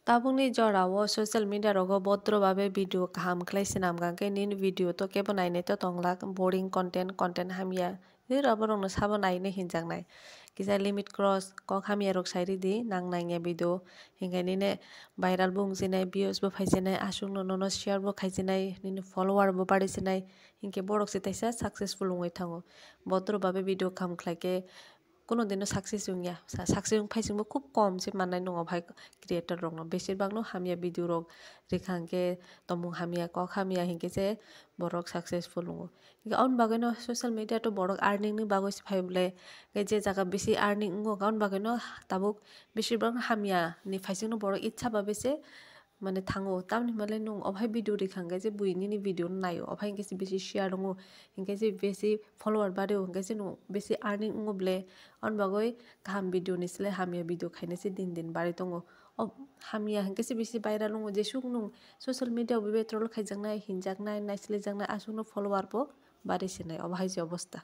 Tabungni jorao social media rogo bodrobabe video kaham khlai swnam gangkhe nini video to kebo nainai to tongla boring content hamya raborokno sabo naina hinjaknai kisa limit cross kok hamya rok sai ridi nangnai video hinkhe nini viral bo wngsinai views bo paisajnai asukno nono share bo khaisajnai nini follower bo baraisajnai hinkhe borok se taisa successful wngoi thango bodrobabe video kaham khlaikhe কোনো দিনও success হইয়া success ফাইসিংবো খুব কম সে মাননাই নङ ভাই creator রংনো বেশিরভাগনো হামিয়া video rock রেখাংকে তমুং হামিয়া cock হামিয়া হিংকে যে বড়ক successful নङ on বাগৈনো social media তো বড়ক earning নি বাগৈ ফাইবলে যে জায়গা বেশি আর্নিং অন বাগৈনো তাবুক বেশিরভাগ হামিয়া নি ফাইসিংনো বড় ইচ্ছা বাবেসে মানে থাঙো তামনি মালে নং অভাই ভিডিও রেখাঙ্গে যে বুইনি ভিডিও নাইও অভাই হিংকে বেশি শেয়ার দङ হিংকে যে বেশি ফলোয়ার বাড়েও হিংকে যে বেশি আর্নিং বলে অন বাগৈ গাহাম ভিডিও নিসলে হামিয়া ভিডিও খাইনেছে দিন বাড়ি দङ হামিয়া হিংকে বেশি বাইরা দङ যে সুক নং সোশ্যাল মিডিয়া বেবে ট্রল খাইজাংনাই হিনজাকনাই নাইসলেজাকনাই আসুনো ফলোয়ার বো বাড়িছেনাই অভাই যে অবস্থা।